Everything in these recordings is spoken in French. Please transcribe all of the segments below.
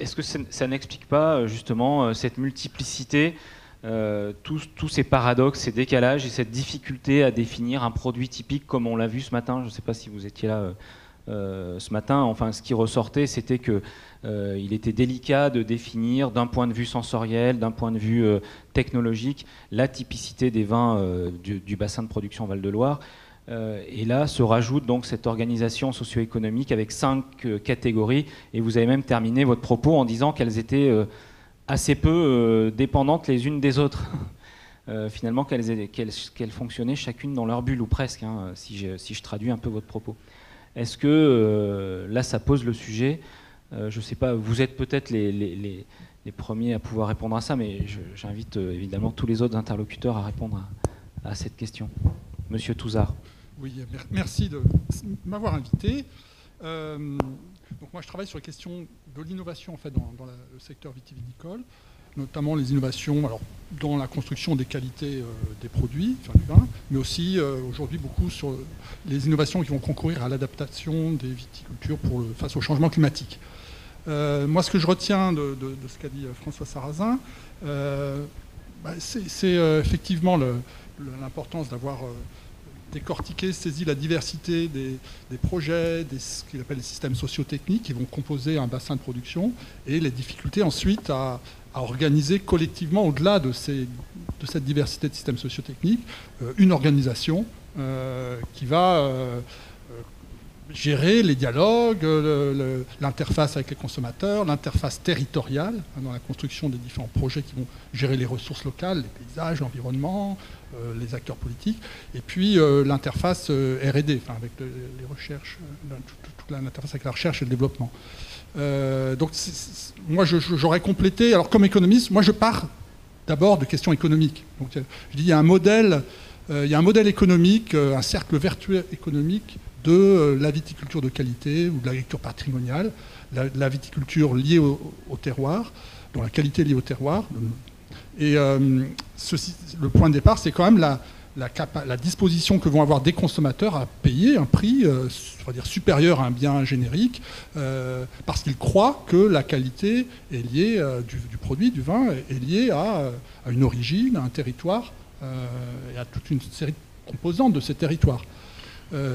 est-ce que ça n'explique pas justement cette multiplicité, tous ces paradoxes, ces décalages et cette difficulté à définir un produit typique comme on l'a vu ce matin? Je ne sais pas si vous étiez là ce matin. Enfin, ce qui ressortait, c'était que il était délicat de définir d'un point de vue sensoriel, d'un point de vue technologique, la typicité des vins du bassin de production Val-de-Loire. Et là se rajoute donc cette organisation socio-économique avec 5 catégories. Et vous avez même terminé votre propos en disant qu'elles étaient assez peu dépendantes les unes des autres. Finalement, qu'elles fonctionnaient chacune dans leur bulle, ou presque, hein, si je traduis un peu votre propos. Est-ce que là, ça pose le sujet? Je ne sais pas, vous êtes peut-être les premiers à pouvoir répondre à ça, mais j'invite évidemment tous les autres interlocuteurs à répondre à cette question. Monsieur Touzard. Oui, merci de m'avoir invité. Donc moi, je travaille sur les questions de l'innovation en fait, dans le secteur vitivinicole, notamment les innovations dans la construction des qualités des produits, enfin, du vin, mais aussi aujourd'hui beaucoup sur les innovations qui vont concourir à l'adaptation des viticultures face au changement climatique. Moi, ce que je retiens de ce qu'a dit François Sarrazin, c'est effectivement l'importance d'avoir décortiqué, saisi la diversité des projets, ce qu'il appelle les systèmes socio-techniques qui vont composer un bassin de production, et les difficultés ensuite à organiser collectivement, au-delà de cette diversité de systèmes socio-techniques, une organisation qui va gérer les dialogues, l'interface avec les consommateurs, l'interface territoriale dans la construction des différents projets qui vont gérer les ressources locales, les paysages, l'environnement, les acteurs politiques, et puis l'interface R&D, enfin, avec les recherches, toute l'interface avec la recherche et le développement. Donc moi j'aurais complété, alors comme économiste, moi je pars d'abord de questions économiques. Donc je dis il y a un modèle économique, un cercle vertueux économique de la viticulture de qualité ou de l'agriculture patrimoniale, la viticulture liée au terroir, dont la qualité est liée au terroir. Et le point de départ, c'est quand même la disposition que vont avoir des consommateurs à payer un prix supérieur à un bien générique, parce qu'ils croient que la qualité est liée du produit, du vin, est liée à une origine, à un territoire, et à toute une série de composantes de ces territoires.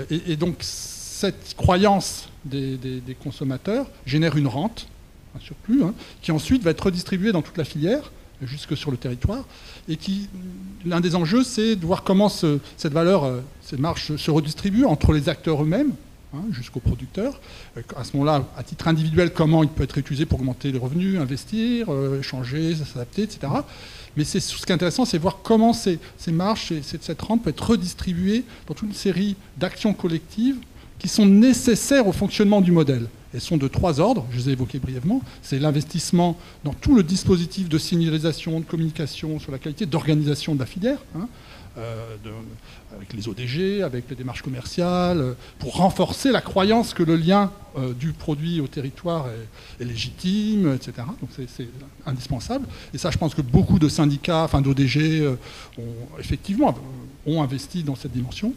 Et donc cette croyance des consommateurs génère une rente, un surplus, qui ensuite va être redistribuée dans toute la filière, jusque sur le territoire, et l'un des enjeux, c'est de voir comment cette valeur, cette marge se redistribue entre les acteurs eux-mêmes, jusqu'aux producteurs. À ce moment-là, à titre individuel, comment il peut être utilisé pour augmenter les revenus, investir, échanger, s'adapter, etc. Mais ce qui est intéressant, c'est voir comment ces marges, cette rente peut être redistribuée dans toute une série d'actions collectives qui sont nécessaires au fonctionnement du modèle. Elles sont de 3 ordres, je les ai évoqués brièvement. C'est l'investissement dans tout le dispositif de signalisation, de communication sur la qualité, d'organisation de la filière, avec les ODG, avec les démarches commerciales, pour renforcer la croyance que le lien du produit au territoire est légitime, etc. Donc c'est indispensable. Et ça, je pense que beaucoup de syndicats, d'ODG, ont investi dans cette dimension.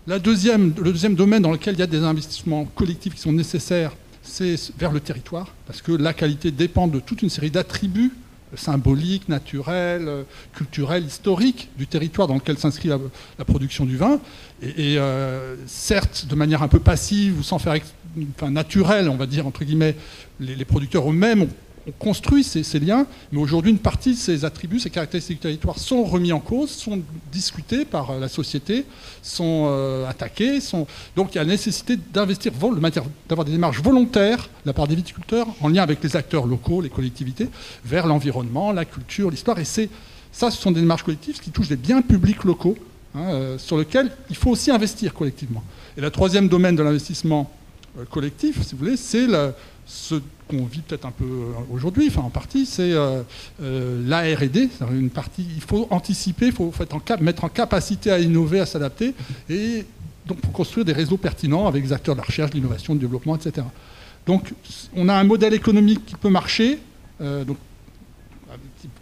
Le deuxième domaine dans lequel il y a des investissements collectifs qui sont nécessaires, c'est vers le territoire, parce que la qualité dépend de toute une série d'attributs symboliques, naturels, culturels, historiques du territoire dans lequel s'inscrit la production du vin. Et certes, de manière un peu passive ou sans faire naturelle, on va dire, entre guillemets, les producteurs eux-mêmes ont construit ces liens, mais aujourd'hui, une partie de ces attributs, ces caractéristiques du territoire sont remis en cause, sont discutés par la société, sont attaqués. Donc il y a la nécessité d'investir, d'avoir des démarches volontaires de la part des viticulteurs, en lien avec les acteurs locaux, les collectivités, vers l'environnement, la culture, l'histoire. Et ce sont des démarches collectives qui touchent des biens publics locaux, sur lesquels il faut aussi investir collectivement. Et le troisième domaine de l'investissement collectif, si vous voulez, c'est ce qu'on vit peut-être un peu aujourd'hui, en partie, c'est la R&D. Une partie, il faut anticiper, il faut mettre en capacité à innover, à s'adapter, et donc pour construire des réseaux pertinents avec les acteurs de la recherche, de l'innovation, du développement, etc. Donc on a un modèle économique qui peut marcher,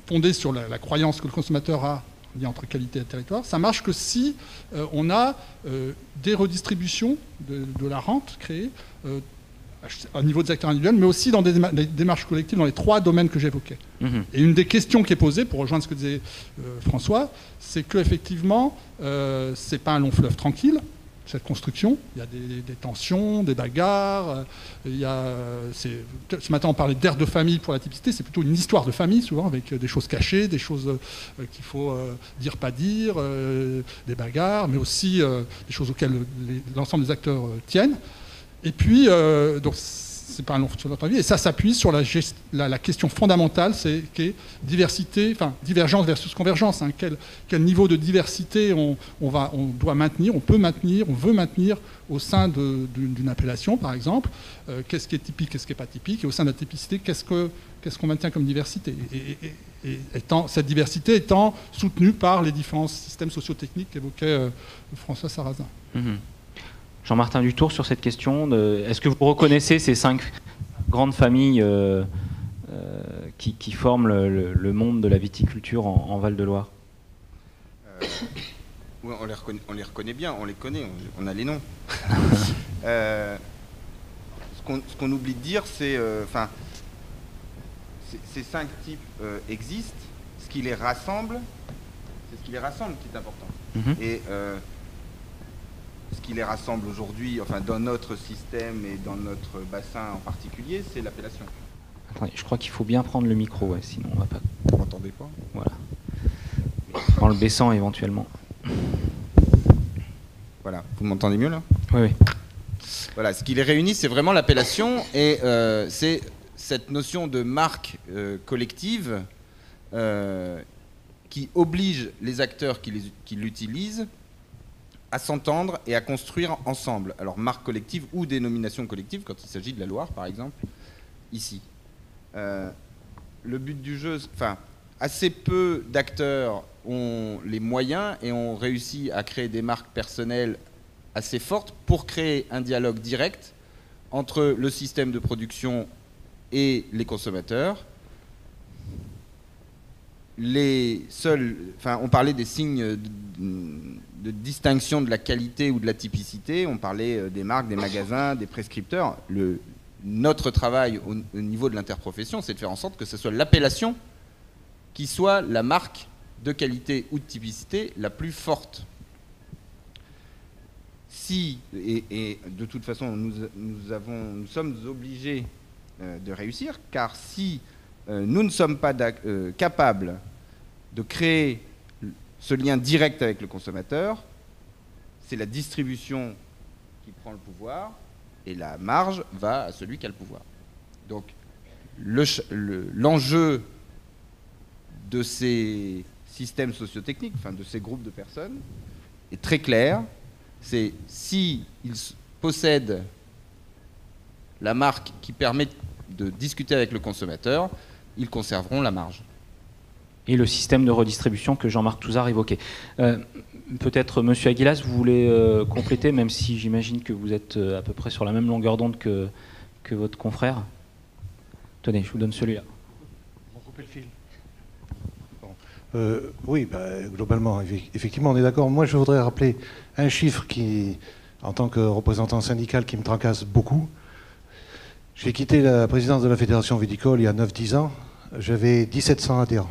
fondé sur la croyance que le consommateur a entre qualité et territoire. Ça marche que si on a des redistributions de la rente créée au niveau des acteurs individuels, mais aussi dans des démarches collectives dans les 3 domaines que j'évoquais. Et une des questions qui est posée, pour rejoindre ce que disait François, c'est qu'effectivement, ce n'est pas un long fleuve tranquille, cette construction. Il y a des tensions, des bagarres. Ce matin, on parlait d'ère de famille pour la typicité. C'est plutôt une histoire de famille, souvent, avec des choses cachées, des choses qu'il faut dire, pas dire, des bagarres, mais aussi des choses auxquelles l'ensemble des acteurs tiennent. Et puis, donc, c'est pas un long sur notre avis, et ça s'appuie sur la question fondamentale, qui est diversité, enfin divergence versus convergence. Hein. Quel niveau de diversité on doit maintenir, on peut maintenir, on veut maintenir au sein d'une appellation, par exemple. Qu'est-ce qui est typique, qu'est-ce qui n'est pas typique, et au sein de la typicité, qu'est-ce qu'on maintient comme diversité, et cette diversité étant soutenue par les différents systèmes sociotechniques qu'évoquait François Sarrazin. Jean-Martin Dutour, sur cette question, est-ce que vous reconnaissez ces 5 grandes familles qui forment le monde de la viticulture en Val-de-Loire? Oui, on les reconnaît bien, on les connaît, on a les noms. Ce qu'on oublie de dire, c'est ces 5 types existent, ce qui les rassemble, c'est ce qui les rassemble qui est important. Et ce qui les rassemble aujourd'hui, enfin dans notre système et dans notre bassin en particulier, c'est l'appellation. Attendez, je crois qu'il faut bien prendre le micro, ouais, sinon on va pas... Vous m'entendez pas? Voilà. En le baissant éventuellement. Voilà, vous m'entendez mieux là? Oui. Voilà, ce qui les réunit, c'est vraiment l'appellation, et c'est cette notion de marque collective qui oblige les acteurs qui l'utilisent à s'entendre et à construire ensemble. Alors, marque collective ou dénomination collective, quand il s'agit de la Loire, par exemple, ici. Le but du jeu, assez peu d'acteurs ont les moyens et ont réussi à créer des marques personnelles assez fortes pour créer un dialogue direct entre le système de production et les consommateurs. On parlait des signes de distinction de la qualité ou de la typicité, on parlait des marques, des magasins, des prescripteurs. Notre travail au niveau de l'interprofession, c'est de faire en sorte que ce soit l'appellation qui soit la marque de qualité ou de typicité la plus forte. Et de toute façon, nous sommes obligés de réussir, car si nous ne sommes pas capables de créer ce lien direct avec le consommateur, c'est la distribution qui prend le pouvoir et la marge va à celui qui a le pouvoir. Donc l'enjeu de ces systèmes sociotechniques, de ces groupes de personnes, est très clair. C'est s'ils possèdent la marque qui permet de discuter avec le consommateur, ils conserveront la marge. Et le système de redistribution que Jean-Marc Touzard évoquait. Peut-être, Monsieur Aguilas, vous voulez compléter, même si j'imagine que vous êtes à peu près sur la même longueur d'onde que votre confrère. Tenez, je vous donne celui-là. On va couper le fil. Oui, globalement, effectivement, on est d'accord. Moi, je voudrais rappeler un chiffre qui, en tant que représentant syndical, qui me tracasse beaucoup. J'ai quitté la présidence de la Fédération viticole il y a 9-10 ans. J'avais 1700 adhérents,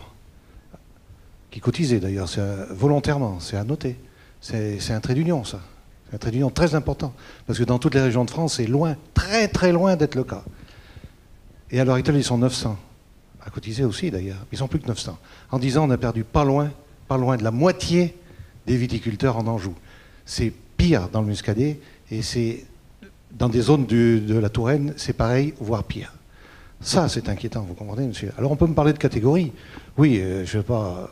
qui cotisaient d'ailleurs, volontairement, c'est à noter. C'est un trait d'union, ça. C'est un trait d'union très important. Parce que dans toutes les régions de France, c'est loin, très très loin d'être le cas. Et à l'heure actuelle, ils sont 900. À cotiser aussi d'ailleurs. Ils sont plus que 900. En 10 ans, on a perdu pas loin de la moitié des viticulteurs en Anjou. C'est pire dans le Muscadet, et c'est dans des zones de la Touraine, c'est pareil, voire pire. Ça, c'est inquiétant, vous comprenez, monsieur. Alors, on peut me parler de catégorie. Oui, je ne sais pas.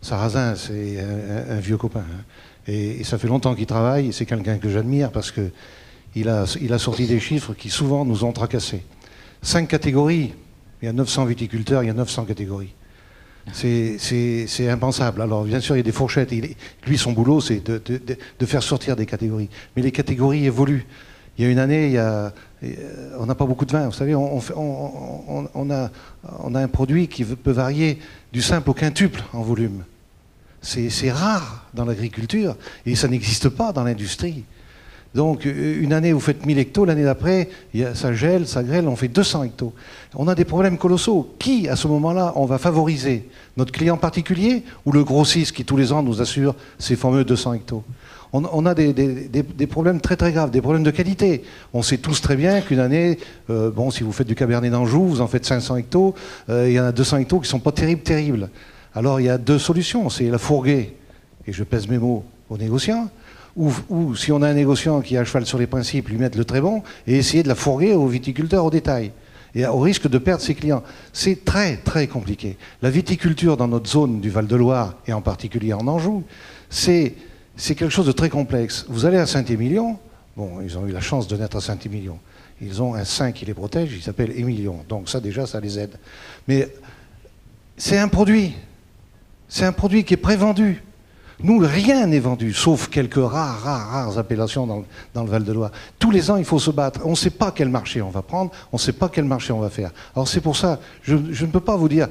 Sarrazin, c'est un vieux copain. Hein. Et ça fait longtemps qu'il travaille. C'est quelqu'un que j'admire parce qu'il a sorti des chiffres qui souvent nous ont tracassés. 5 catégories. Il y a 900 viticulteurs, il y a 900 catégories. C'est impensable. Alors, bien sûr, il y a des fourchettes. Lui, son boulot, c'est de faire sortir des catégories. Mais les catégories évoluent. Il y a une année, on n'a pas beaucoup de vin. Vous savez, on a un produit qui peut varier du simple au quintuple en volume. C'est rare dans l'agriculture et ça n'existe pas dans l'industrie. Donc une année vous faites 1000 hectos, l'année d'après ça gèle, ça grêle, on fait 200 hectos. On a des problèmes colossaux. Qui à ce moment-là on va favoriser? Notre client particulier ou le grossiste qui tous les ans nous assure ces fameux 200 hectos? On a des problèmes très très graves, des problèmes de qualité. On sait tous très bien qu'une année, bon, si vous faites du Cabernet d'Anjou, vous en faites 500 hectos, il y en a 200 hectos qui ne sont pas terribles. Alors il y a deux solutions, c'est la fourguer, et je pèse mes mots, aux négociants, ou si on a un négociant qui a à cheval sur les principes, lui mettre le très bon, et essayer de la fourguer aux viticulteurs au détail, et au risque de perdre ses clients. C'est très très compliqué. La viticulture dans notre zone du Val-de-Loire, et en particulier en Anjou, c'est quelque chose de très complexe. Vous allez à Saint-Émilion, bon, ils ont eu la chance de naître à Saint-Émilion. Ils ont un saint qui les protège, il s'appelle Émilion. Donc ça, déjà, ça les aide. Mais c'est un produit. C'est un produit qui est prévendu. Nous, rien n'est vendu, sauf quelques rares appellations dans le Val-de-Loire. Tous les ans, il faut se battre. On ne sait pas quel marché on va prendre, on ne sait pas quel marché on va faire. Alors c'est pour ça, je ne peux pas vous dire,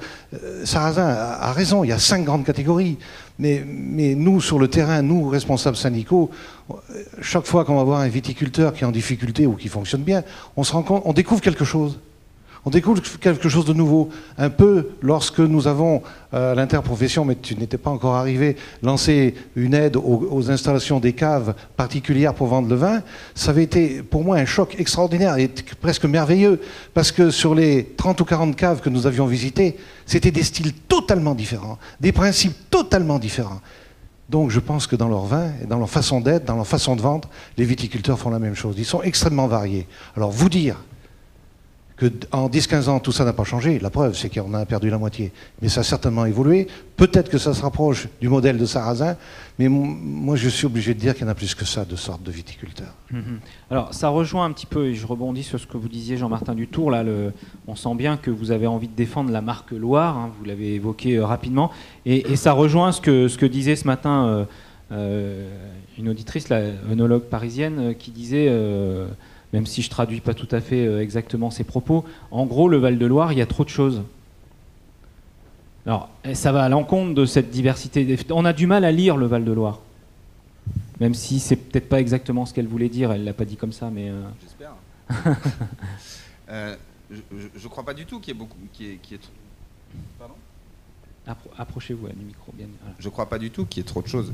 Sarrazin a raison, il y a 5 grandes catégories. Mais nous, sur le terrain, nous, responsables syndicaux, chaque fois qu'on va voir un viticulteur qui est en difficulté ou qui fonctionne bien, on se rend compte, on découvre quelque chose. On découvre quelque chose de nouveau. Un peu lorsque nous avons, à l'interprofession, mais tu n'étais pas encore arrivé, lancé une aide aux installations des caves particulières pour vendre le vin, ça avait été pour moi un choc extraordinaire et presque merveilleux, parce que sur les 30 ou 40 caves que nous avions visitées, c'était des styles totalement différents, des principes totalement différents. Donc je pense que dans leur vin, dans leur façon d'être, dans leur façon de vendre, les viticulteurs font la même chose. Ils sont extrêmement variés. Alors vous dire qu'en 10-15 ans, tout ça n'a pas changé. La preuve, c'est qu'on a perdu la moitié. Mais ça a certainement évolué. Peut-être que ça se rapproche du modèle de Sarrazin, mais moi, je suis obligé de dire qu'il y en a plus que ça, de sortes de viticulteurs. Alors, ça rejoint un petit peu, et je rebondis sur ce que vous disiez, Jean-Martin Dutour. Là, on sent bien que vous avez envie de défendre la marque Loire, hein, vous l'avez évoqué rapidement. Et ça rejoint ce que disait ce matin une auditrice, la œnologue parisienne, qui disait... même si je ne traduis pas tout à fait exactement ses propos, en gros, le Val-de-Loire, il y a trop de choses. Alors, ça va à l'encontre de cette diversité. On a du mal à lire le Val-de-Loire, même si c'est peut-être pas exactement ce qu'elle voulait dire, elle ne l'a pas dit comme ça, mais... J'espère. Je ne crois pas du tout qu'il y ait beaucoup... Pardon ? Approchez-vous du micro, bien. Voilà. Je ne crois pas du tout qu'il y ait trop de choses.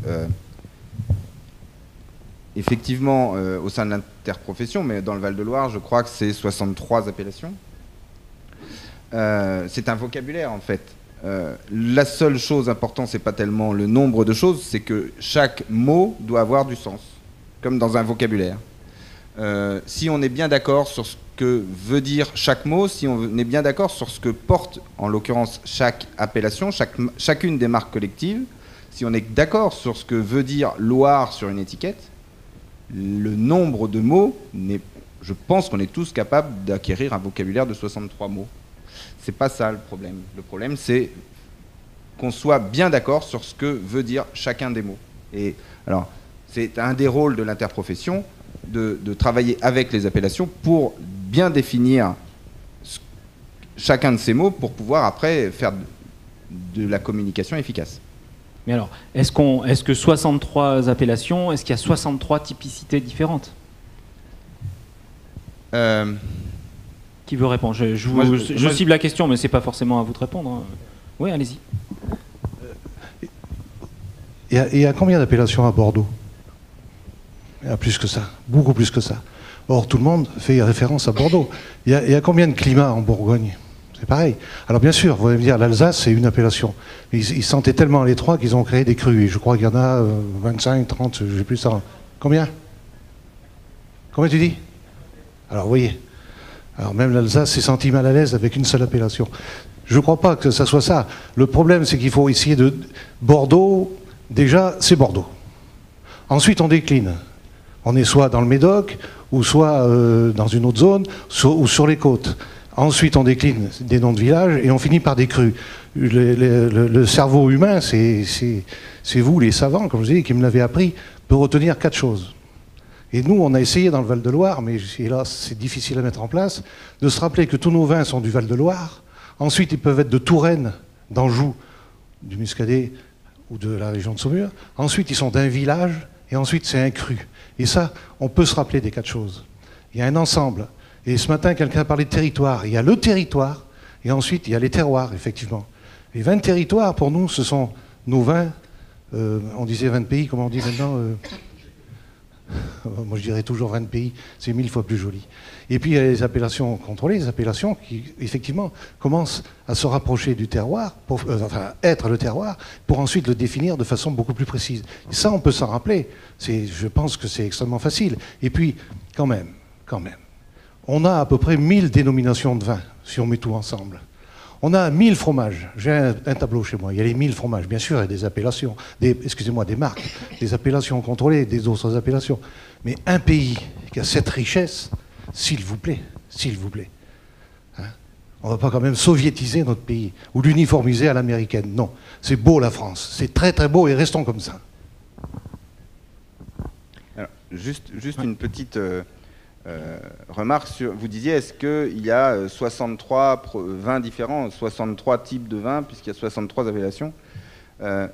Effectivement, au sein de l'interprofession, mais dans le Val-de-Loire, je crois que c'est 63 appellations. C'est un vocabulaire, en fait. La seule chose importante, c'est pas tellement le nombre de choses, c'est que chaque mot doit avoir du sens, comme dans un vocabulaire. Si on est bien d'accord sur ce que veut dire chaque mot, si on est bien d'accord sur ce que porte, en l'occurrence, chaque appellation, chacune des marques collectives, si on est d'accord sur ce que veut dire Loire sur une étiquette, le nombre de mots, je pense qu'on est tous capables d'acquérir un vocabulaire de 63 mots. C'est pas ça le problème. Le problème, c'est qu'on soit bien d'accord sur ce que veut dire chacun des mots. Et alors, c'est un des rôles de l'interprofession de travailler avec les appellations pour bien définir chacun de ces mots pour pouvoir après faire de la communication efficace. Mais alors, est-ce que 63 appellations, est-ce qu'il y a 63 typicités différentes ? Qui veut répondre ? Je cible la question, mais ce n'est pas forcément à vous de répondre. Hein. Oui, allez-y. Il y a combien d'appellations à Bordeaux ? Il y a plus que ça, beaucoup plus que ça. Or, tout le monde fait référence à Bordeaux. Il y a combien de climats en Bourgogne ? C'est pareil. Alors bien sûr, vous allez me dire, l'Alsace, c'est une appellation. Ils sentaient tellement l'étroit qu'ils ont créé des crus. Et je crois qu'il y en a 25, 30, je n'ai plus ça. Combien ? Combien tu dis ? Alors vous voyez. Alors même l'Alsace s'est sentie mal à l'aise avec une seule appellation. Je ne crois pas que ça soit ça. Le problème, c'est qu'il faut essayer de... Bordeaux, déjà, c'est Bordeaux. Ensuite, on décline. On est soit dans le Médoc, ou soit dans une autre zone, ou sur les côtes. Ensuite, on décline des noms de villages et on finit par des crus. Le cerveau humain, c'est vous, les savants, comme je dis, qui me l'avez appris, peut retenir 4 choses. Et nous, on a essayé dans le Val-de-Loire, mais hélas, c'est difficile à mettre en place, de se rappeler que tous nos vins sont du Val-de-Loire. Ensuite, ils peuvent être de Touraine, d'Anjou, du Muscadet ou de la région de Saumur. Ensuite, ils sont d'un village. et ensuite c'est un cru. Et ça, on peut se rappeler des 4 choses. Il y a un ensemble. Et ce matin, quelqu'un a parlé de territoire. Il y a le territoire, et ensuite il y a les terroirs, effectivement. Les 20 territoires, pour nous, ce sont nos 20, on disait 20 pays, comment on dit maintenant moi je dirais toujours 20 pays, c'est 1000 fois plus joli. Et puis il y a les appellations contrôlées, les appellations qui effectivement commencent à se rapprocher du terroir, enfin être le terroir, pour ensuite le définir de façon beaucoup plus précise. Et ça on peut s'en rappeler, je pense que c'est extrêmement facile. Et puis quand même, on a à peu près 1000 dénominations de vin, si on met tout ensemble. On a 1000 fromages. J'ai un tableau chez moi. Il y a les 1000 fromages. Bien sûr, il y a des appellations, des marques, des appellations contrôlées, des autres appellations. Mais un pays qui a cette richesse, s'il vous plaît. Hein, on ne va pas quand même soviétiser notre pays ou l'uniformiser à l'américaine. Non. C'est beau la France. C'est très très beau et restons comme ça. Alors, juste une petite... remarque sur, vous disiez, est-ce qu'il y a 63 vins différents, 63 types de vins, puisqu'il y a 63 appellations.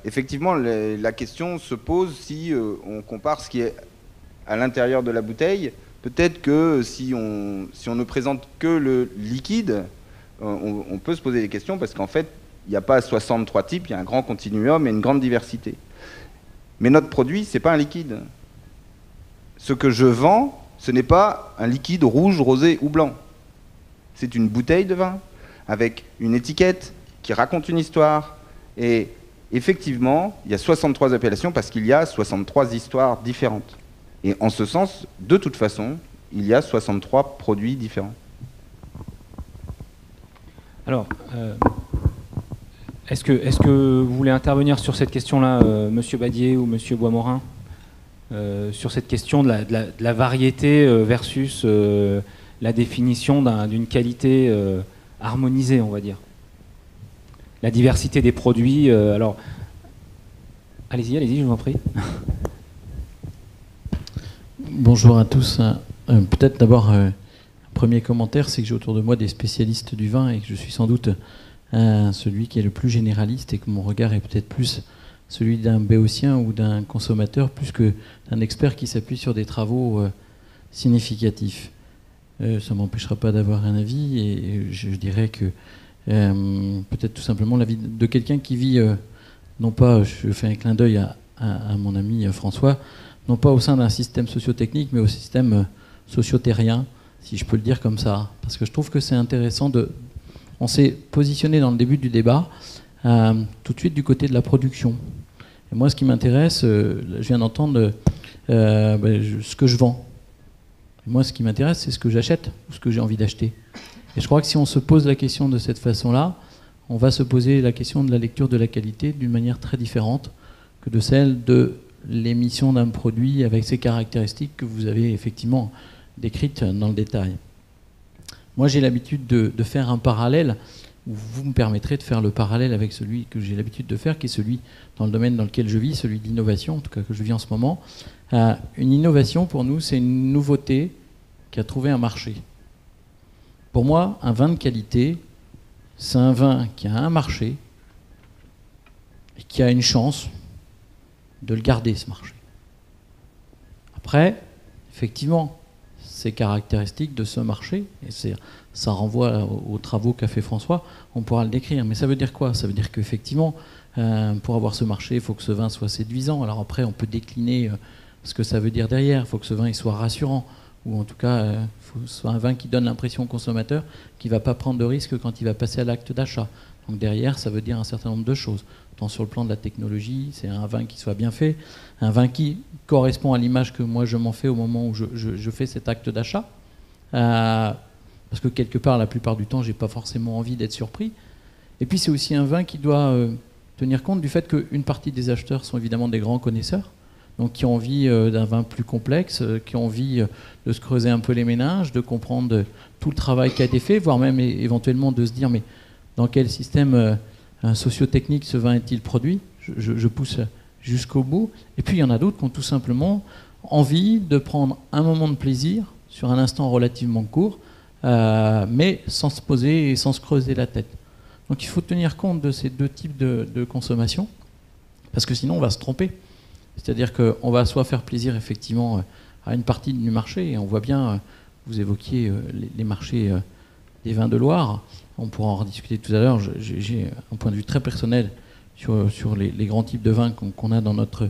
Effectivement, la question se pose si on compare ce qui est à l'intérieur de la bouteille. Peut-être que si on ne présente que le liquide, on peut se poser des questions, parce qu'en fait, il n'y a pas 63 types, il y a un grand continuum et une grande diversité. Mais notre produit, ce n'est pas un liquide. Ce que je vends, ce n'est pas un liquide rouge, rosé ou blanc. C'est une bouteille de vin avec une étiquette qui raconte une histoire. Et effectivement, il y a 63 appellations parce qu'il y a 63 histoires différentes. Et en ce sens, de toute façon, il y a 63 produits différents. Alors, est-ce que vous voulez intervenir sur cette question-là, Monsieur Badier ou Monsieur Boismorin ? Sur cette question de la variété versus la définition d'une qualité harmonisée, on va dire. La diversité des produits. Alors, allez-y, je vous en prie. Bonjour à tous. Peut-être d'abord, un premier commentaire, c'est que j'ai autour de moi des spécialistes du vin et que je suis sans doute celui qui est le plus généraliste et que mon regard est peut-être plus celui d'un béotien ou d'un consommateur, plus que d'un expert qui s'appuie sur des travaux significatifs. Ça ne m'empêchera pas d'avoir un avis, et je dirais que peut-être tout simplement l'avis de quelqu'un qui vit, non pas, je fais un clin d'œil à mon ami François, non pas au sein d'un système sociotechnique, mais au système sociotérrien, si je peux le dire comme ça. Parce que je trouve que c'est intéressant on s'est positionné dans le début du débat, tout de suite du côté de la production. Et moi, ce qui m'intéresse, je viens d'entendre ce que je vends. Et moi, ce qui m'intéresse, c'est ce que j'achète ou ce que j'ai envie d'acheter. Et je crois que si on se pose la question de cette façon-là, on va se poser la question de la lecture de la qualité d'une manière très différente que de celle de l'émission d'un produit avec ses caractéristiques que vous avez effectivement décrites dans le détail. Moi, j'ai l'habitude de faire un parallèle. Vous me permettrez de faire le parallèle avec celui que j'ai l'habitude de faire, qui est celui dans le domaine dans lequel je vis, celui de l'innovation, en tout cas que je vis en ce moment. Une innovation, pour nous, c'est une nouveauté qui a trouvé un marché. Pour moi, un vin de qualité, c'est un vin qui a un marché et qui a une chance de le garder, ce marché. Après, effectivement, ces caractéristiques de ce marché, et ça renvoie aux travaux qu'a fait François, on pourra le décrire. Mais ça veut dire quoi? Ça veut dire qu'effectivement, pour avoir ce marché, il faut que ce vin soit séduisant. Alors après, on peut décliner ce que ça veut dire derrière. Il faut que ce vin il soit rassurant, ou en tout cas, il faut que ce soit un vin qui donne l'impression au consommateur qu'il ne va pas prendre de risques quand il va passer à l'acte d'achat. Donc derrière, ça veut dire un certain nombre de choses. Tant sur le plan de la technologie, c'est un vin qui soit bien fait, un vin qui correspond à l'image que moi je m'en fais au moment où je fais cet acte d'achat. Parce que quelque part, la plupart du temps, je n'ai pas forcément envie d'être surpris. Et puis c'est aussi un vin qui doit tenir compte du fait qu'une partie des acheteurs sont évidemment des grands connaisseurs, donc qui ont envie d'un vin plus complexe, qui ont envie de se creuser un peu les méninges, de comprendre tout le travail qui a été fait, voire même éventuellement de se dire mais dans quel système socio-technique ce vin est-il produit? Je pousse jusqu'au bout. Et puis il y en a d'autres qui ont tout simplement envie de prendre un moment de plaisir sur un instant relativement court, mais sans se poser et sans se creuser la tête. Donc il faut tenir compte de ces deux types de consommation, parce que sinon on va se tromper. C'est-à-dire qu'on va soit faire plaisir effectivement à une partie du marché, et on voit bien, vous évoquiez les marchés des vins de Loire, on pourra en rediscuter tout à l'heure. J'ai un point de vue très personnel sur les grands types de vins qu'on a dans notre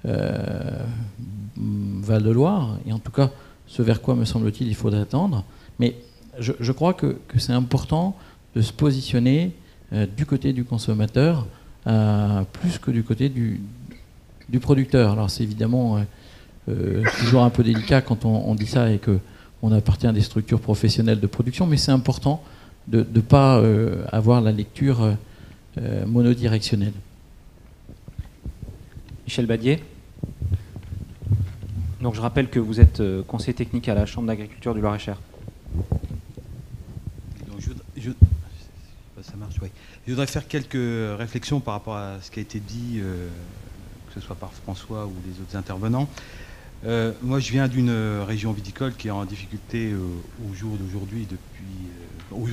Val de Loire, et en tout cas ce vers quoi me semble-t-il il faudrait attendre. Mais je crois que c'est important de se positionner du côté du consommateur plus que du côté du producteur. Alors c'est évidemment toujours un peu délicat quand on dit ça et qu'on appartient à des structures professionnelles de production, mais c'est important de ne pas avoir la lecture monodirectionnelle. Michel Badier. Donc je rappelle que vous êtes conseiller technique à la Chambre d'agriculture du Loir-et-Cher. Ça marche, oui. Je voudrais faire quelques réflexions par rapport à ce qui a été dit, que ce soit par François ou les autres intervenants. Moi, je viens d'une région viticole qui est en difficulté au jour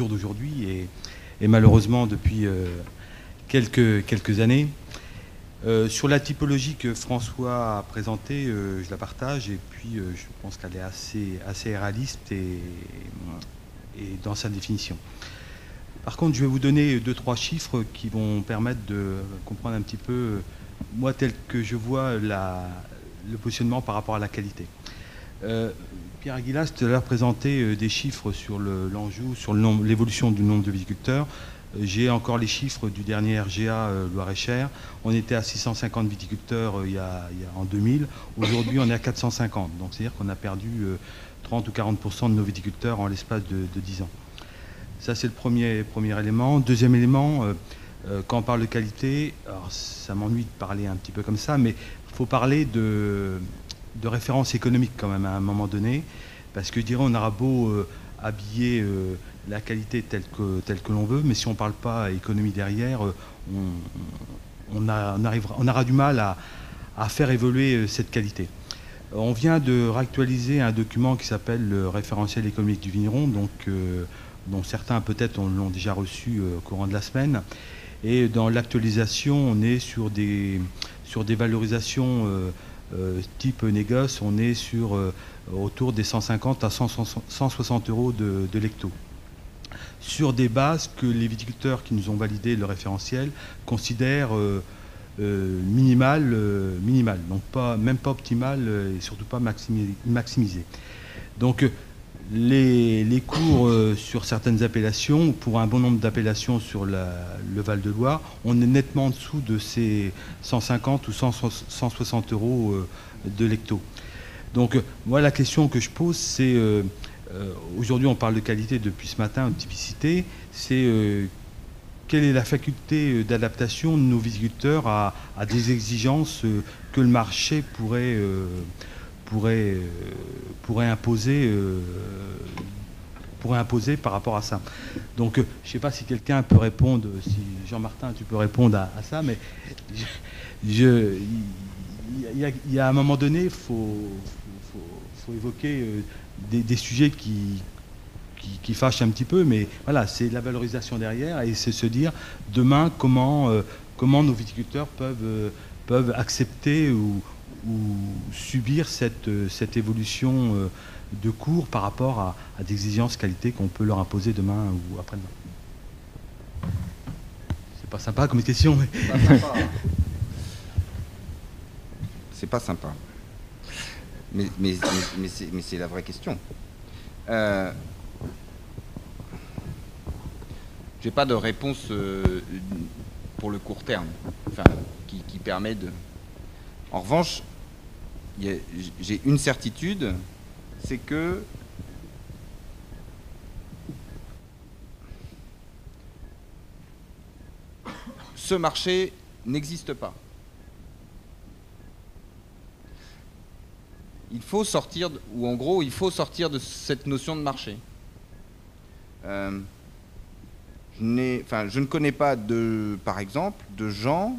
d'aujourd'hui et malheureusement depuis quelques années. Sur la typologie que François a présentée, je la partage et puis je pense qu'elle est assez réaliste et dans sa définition. Par contre, je vais vous donner 2-3 chiffres qui vont permettre de comprendre un petit peu, moi, tel que je vois le positionnement par rapport à la qualité. Pierre Aguilas tout à l'heure présentait des chiffres sur l'Anjou, sur l'évolution du nombre de viticulteurs. J'ai encore les chiffres du dernier RGA Loir-et-Cher. On était à 650 viticulteurs en 2000. Aujourd'hui, on est à 450. Donc, c'est-à-dire qu'on a perdu 30 ou 40% de nos viticulteurs en l'espace de 10 ans. Ça, c'est le premier élément. Deuxième élément, quand on parle de qualité, alors ça m'ennuie de parler un petit peu comme ça, mais il faut parler de références économiques quand même à un moment donné, parce que je dirais on aura beau habiller la qualité telle que l'on veut, mais si on ne parle pas économie derrière, on aura du mal à faire évoluer cette qualité. On vient de réactualiser un document qui s'appelle le référentiel économique du vigneron, donc, dont certains peut-être l'ont déjà reçu au courant de la semaine. Et dans l'actualisation, on est sur des valorisations type négoce, on est autour des 150 à 160 euros de l'hecto. Sur des bases que les viticulteurs qui nous ont validé le référentiel considèrent minimales, donc même pas optimales et surtout pas maximisées. Donc les cours sur certaines appellations, pour un bon nombre d'appellations sur le Val-de-Loire, on est nettement en dessous de ces 150 ou 160 euros de l'hecto. Donc moi la question que je pose c'est, aujourd'hui on parle de qualité depuis ce matin, de typicité, c'est quelle est la faculté d'adaptation de nos viticulteurs à des exigences que le marché pourrait imposer par rapport à ça. Donc je ne sais pas si quelqu'un peut répondre, si Jean-Martin tu peux répondre à ça, mais il y a un moment donné, il faut évoquer des sujets qui fâchent un petit peu, mais voilà, c'est la valorisation derrière et c'est se dire demain comment nos viticulteurs peuvent accepter ou subir cette évolution de cours par rapport à des exigences qualité qu'on peut leur imposer demain ou après-demain. C'est pas sympa comme question. Mais... C'est pas sympa. Mais c'est la vraie question. J'ai pas de réponse pour le court terme, enfin, qui permet de... En revanche, j'ai une certitude, c'est que ce marché n'existe pas. Il faut sortir, ou en gros, il faut sortir de cette notion de marché. Je ne connais pas, par exemple, de gens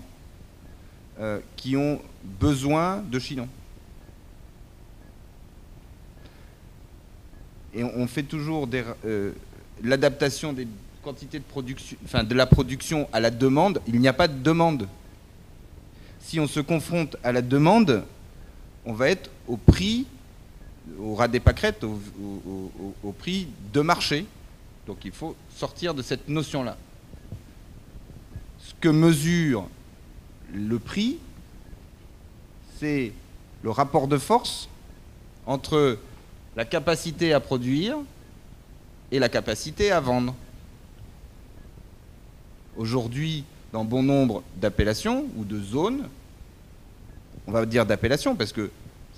qui ont besoin de Chinon. Et on fait toujours l'adaptation des quantités de production, enfin de la production à la demande. Il n'y a pas de demande. si on se confronte à la demande, on va être au prix, au ras des pâquerettes, au prix de marché. Donc il faut sortir de cette notion-là. Ce que mesure le prix, c'est le rapport de force entre la capacité à produire et la capacité à vendre. Aujourd'hui, dans bon nombre d'appellations ou de zones, on va dire d'appellations parce que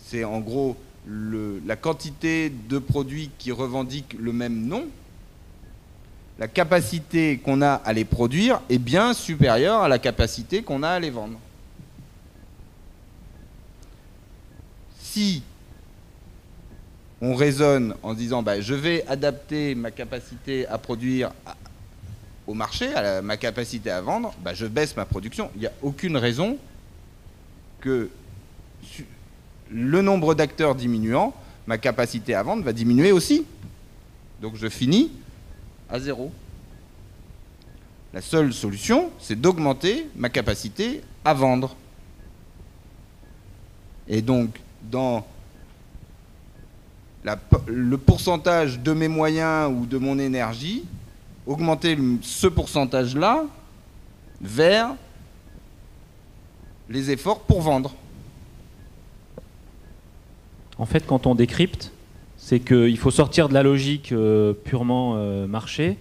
c'est en gros la quantité de produits qui revendiquent le même nom, la capacité qu'on a à les produire est bien supérieure à la capacité qu'on a à les vendre. Si on raisonne en disant je vais adapter ma capacité à produire au marché, à ma capacité à vendre, je baisse ma production. Il n'y a aucune raison que le nombre d'acteurs diminuant, ma capacité à vendre va diminuer aussi. Donc je finis à zéro. La seule solution, c'est d'augmenter ma capacité à vendre. Et donc, dans le pourcentage de mes moyens ou de mon énergie, augmenter ce pourcentage-là vers les efforts pour vendre. En fait, quand on décrypte, c'est qu'il faut sortir de la logique purement marché,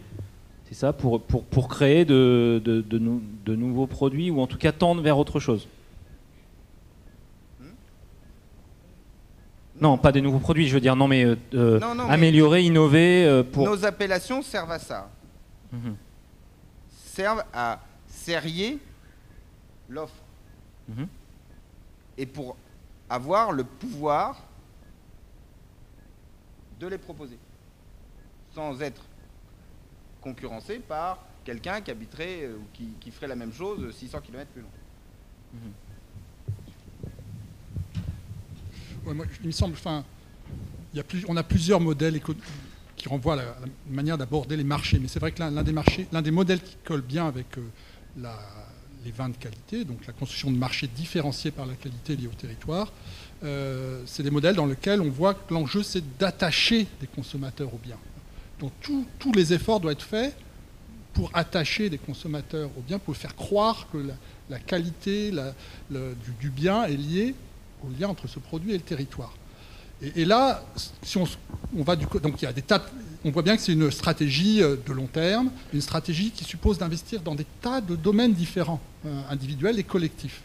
c'est ça, pour créer de nouveaux produits, ou en tout cas tendre vers autre chose. Non, pas des nouveaux produits, je veux dire, non, mais améliorer, innover pour... Nos appellations servent à ça. Servent à serrer l'offre. Et pour avoir le pouvoir de les proposer, sans être concurrencé par quelqu'un qui habiterait ou qui ferait la même chose 600 km plus loin. Ouais, moi, il me semble, on a plusieurs modèles qui renvoient à la manière d'aborder les marchés, mais c'est vrai que l'un des modèles qui colle bien avec les vins de qualité, donc la construction de marchés différenciés par la qualité liée au territoire, c'est des modèles dans lesquels on voit que l'enjeu c'est d'attacher des consommateurs aux biens. Donc tous les efforts doivent être faits pour attacher des consommateurs aux biens, pour faire croire que la qualité du bien est liée au lien entre ce produit et le territoire. Et là, si on va donc il y a des tas, on voit bien que c'est une stratégie de long terme, une stratégie qui suppose d'investir dans des tas de domaines différents, individuels et collectifs.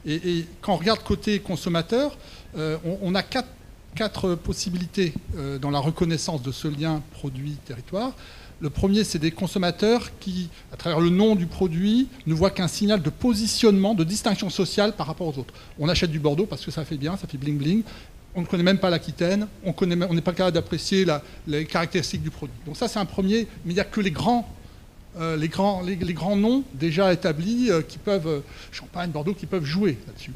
Et quand on regarde côté consommateur, on a quatre possibilités dans la reconnaissance de ce lien produit-territoire. Le premier, c'est des consommateurs qui, à travers le nom du produit, ne voient qu'un signal de positionnement, de distinction sociale par rapport aux autres. On achète du Bordeaux parce que ça fait bien, ça fait bling-bling. On ne connaît même pas l'Aquitaine, on n'est pas capable d'apprécier les caractéristiques du produit. Donc ça, c'est un premier, mais il n'y a que les grands noms déjà établis qui peuvent, Champagne, Bordeaux, qui peuvent jouer là-dessus.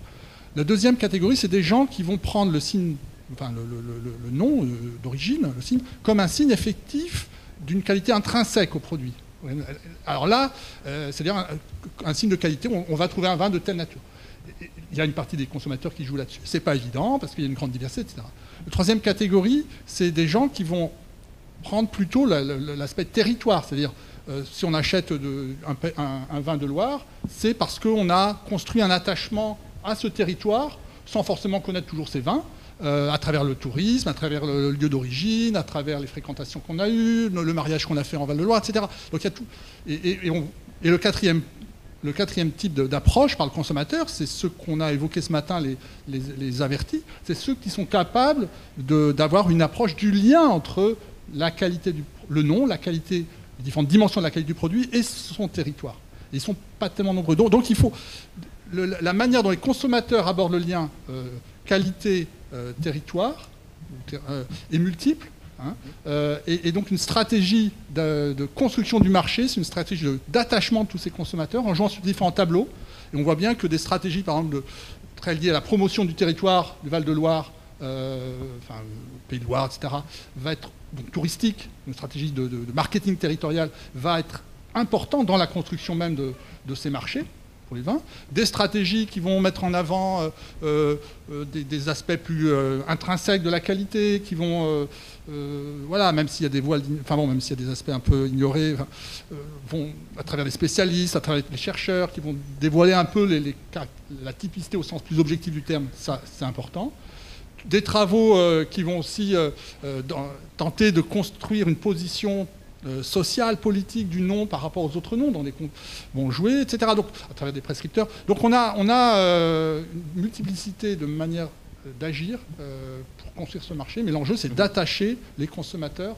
La deuxième catégorie, c'est des gens qui vont prendre le signe, le nom d'origine, le signe, comme un signe effectif d'une qualité intrinsèque au produit. Alors là, c'est-à-dire un signe de qualité, on va trouver un vin de telle nature. Il y a une partie des consommateurs qui jouent là-dessus. C'est pas évident, parce qu'il y a une grande diversité, etc. La troisième catégorie, c'est des gens qui vont prendre plutôt l'aspect territoire, c'est-à-dire si on achète un vin de Loire, c'est parce qu'on a construit un attachement à ce territoire, sans forcément connaître toujours ces vins, à travers le tourisme, à travers le lieu d'origine, à travers les fréquentations qu'on a eues, le mariage qu'on a fait en Val-de-Loire, etc. Donc il y a tout. Et le quatrième type d'approche par le consommateur, c'est ceux qu'on a évoqués ce matin, les avertis, c'est ceux qui sont capables d'avoir une approche du lien entre la qualité le nom, la qualité, les différentes dimensions de la qualité du produit et son territoire. Et ils ne sont pas tellement nombreux. Donc il faut... la manière dont les consommateurs abordent le lien qualité territoire est multiple, et donc une stratégie de construction du marché, c'est une stratégie d'attachement de tous ces consommateurs en jouant sur différents tableaux. Et on voit bien que des stratégies, par exemple, très liées à la promotion du territoire du Val-de-Loire, Pays de Loire, etc., va être donc touristique, une stratégie de marketing territorial va être importante dans la construction même de ces marchés, pour les vins, des stratégies qui vont mettre en avant des aspects plus intrinsèques de la qualité, qui vont, voilà, même s'il y a des voiles, enfin bon, même s'il y a des aspects un peu ignorés, vont à travers les spécialistes, à travers les chercheurs, qui vont dévoiler un peu la typicité au sens plus objectif du terme, ça c'est important. Des travaux qui vont aussi tenter de construire une position sociale, politique du nom par rapport aux autres noms dont les vont jouer, etc. Donc, à travers des prescripteurs. Donc on a une multiplicité de manières d'agir pour construire ce marché, mais l'enjeu c'est d'attacher les consommateurs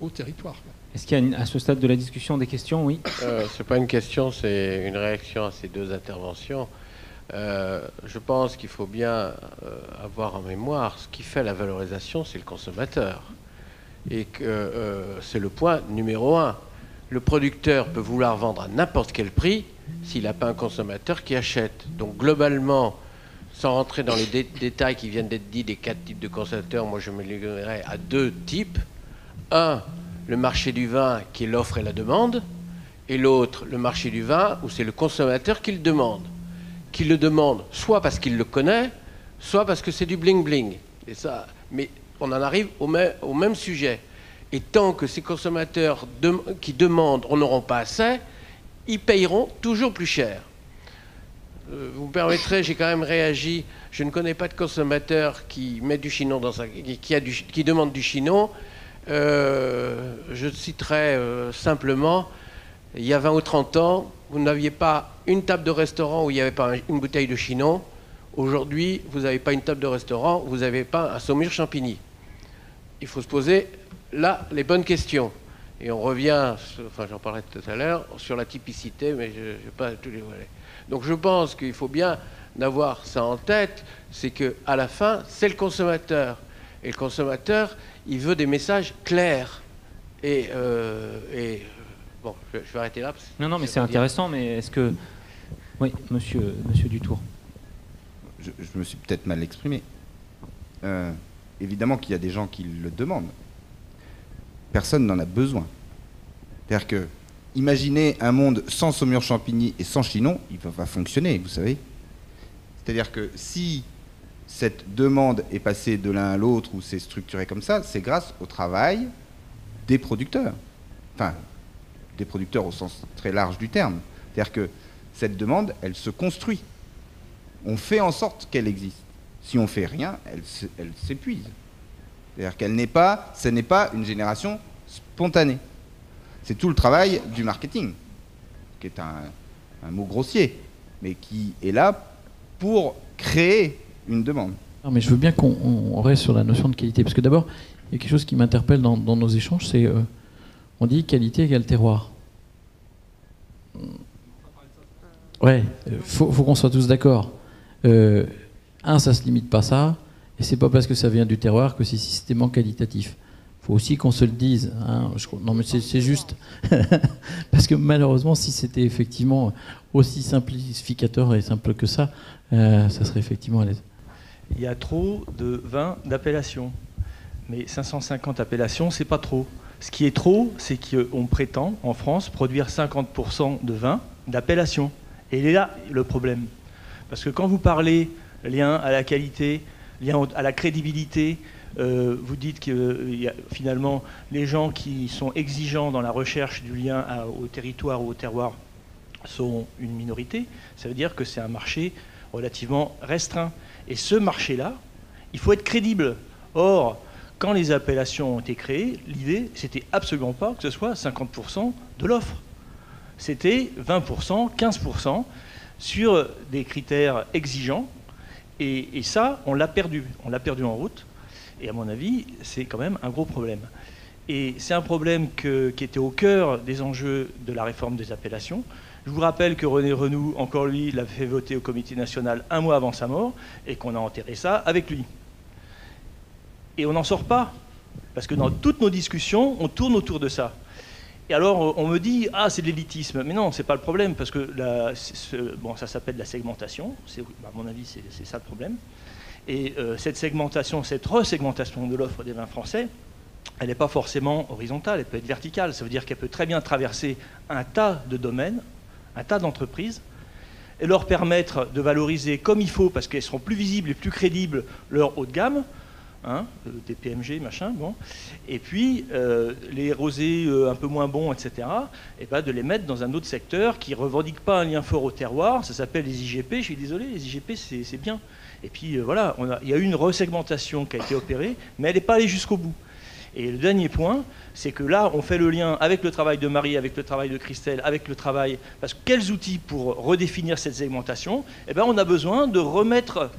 au territoire. Est-ce qu'il y a à ce stade de la discussion des questions? Oui. C'est pas une question, c'est une réaction à ces deux interventions. Je pense qu'il faut bien avoir en mémoire ce qui fait la valorisation, c'est le consommateur. Et que c'est le point numéro 1. Le producteur peut vouloir vendre à n'importe quel prix s'il n'a pas un consommateur qui achète. Donc globalement, sans rentrer dans les détails qui viennent d'être dits des 4 types de consommateurs, moi je me limiterai à 2 types. Un, le marché du vin qui est l'offre et la demande, et l'autre, le marché du vin où c'est le consommateur qui le demande. Qui le demande soit parce qu'il le connaît, soit parce que c'est du bling-bling. Et ça, mais on en arrive au même sujet. Et tant que ces consommateurs qui demandent en n'auront pas assez, ils payeront toujours plus cher. Vous me permettrez, j'ai quand même réagi. Je ne connais pas de consommateur qui met du chinon dans qui demande du chinon. Je citerai simplement, il y a 20 ou 30 ans, vous n'aviez pas une table de restaurant où il n'y avait pas une bouteille de chinon. Aujourd'hui, vous n'avez pas une table de restaurant, vous n'avez pas un Saumur Champigny. Il faut se poser là les bonnes questions. Et on revient, enfin j'en parlerai tout à l'heure, sur la typicité, mais je ne vais pas tous les voiler. Donc je pense qu'il faut bien avoir ça en tête, c'est qu'à la fin, c'est le consommateur. Et le consommateur, il veut des messages clairs. Et bon, je vais arrêter là. Non, mais c'est intéressant, mais est-ce que... Oui, monsieur Dutour. Je me suis peut-être mal exprimé. Évidemment qu'il y a des gens qui le demandent. Personne n'en a besoin. C'est-à-dire que, imaginez un monde sans Saumur Champigny et sans chinon, il ne va pas fonctionner, vous savez. C'est-à-dire que si cette demande est passée de l'un à l'autre ou c'est structuré comme ça, c'est grâce au travail des producteurs. Enfin, des producteurs au sens très large du terme. C'est-à-dire que cette demande, elle se construit. On fait en sorte qu'elle existe. Si on ne fait rien, elle s'épuise. C'est-à-dire ce n'est pas une génération spontanée. C'est tout le travail du marketing, qui est un mot grossier, mais qui est là pour créer une demande. Non, mais je veux bien qu'on reste sur la notion de qualité, parce que d'abord, il y a quelque chose qui m'interpelle dans nos échanges, c'est on dit qualité égale terroir. Ouais, faut qu'on soit tous d'accord. Ça se limite pas ça, et c'est pas parce que ça vient du terroir que c'est systématiquement qualitatif. Faut aussi qu'on se le dise. Hein. Non, mais c'est juste parce que malheureusement, si c'était effectivement aussi simplificateur et simple que ça serait effectivement à l'aise. Il y a trop de vins d'appellation, mais 550 appellations, c'est pas trop. Ce qui est trop, c'est qu'on prétend en France produire 50% de vins d'appellation. Et il est là le problème, parce que quand vous parlez lien à la qualité, lien à la crédibilité, vous dites que finalement les gens qui sont exigeants dans la recherche du lien au territoire ou au terroir sont une minorité. Ça veut dire que c'est un marché relativement restreint. Et ce marché-là, il faut être crédible. Or, quand les appellations ont été créées, l'idée, c'était absolument pas que ce soit 50% de l'offre. C'était 20%, 15% sur des critères exigeants. Et ça, on l'a perdu. On l'a perdu en route. Et à mon avis, c'est quand même un gros problème. Et c'est un problème qui était au cœur des enjeux de la réforme des appellations. Je vous rappelle que René Renoux, encore lui, l'a fait voter au Comité national un mois avant sa mort, et qu'on a enterré ça avec lui. Et on n'en sort pas, parce que dans toutes nos discussions, on tourne autour de ça. Et alors, on me dit, ah, c'est de l'élitisme. Mais non, c'est pas le problème, parce que ça s'appelle la segmentation. À mon avis, c'est ça le problème. Et cette segmentation, cette resegmentation de l'offre des vins français, elle n'est pas forcément horizontale, elle peut être verticale. Ça veut dire qu'elle peut très bien traverser un tas de domaines, un tas d'entreprises et leur permettre de valoriser comme il faut, parce qu'elles seront plus visibles et plus crédibles, leur haut de gamme, hein, des PMG, machin, bon, et puis les rosés un peu moins bons, etc., et ben de les mettre dans un autre secteur qui ne revendique pas un lien fort au terroir. Ça s'appelle les IGP, je suis désolé, les IGP c'est bien. Et puis voilà, il y a eu une resegmentation qui a été opérée, mais elle n'est pas allée jusqu'au bout. Et le dernier point, c'est que là, on fait le lien avec le travail de Marie, avec le travail de Christelle, avec le travail... Parce que quels outils pour redéfinir cette segmentation? Eh bien, on a besoin de remettre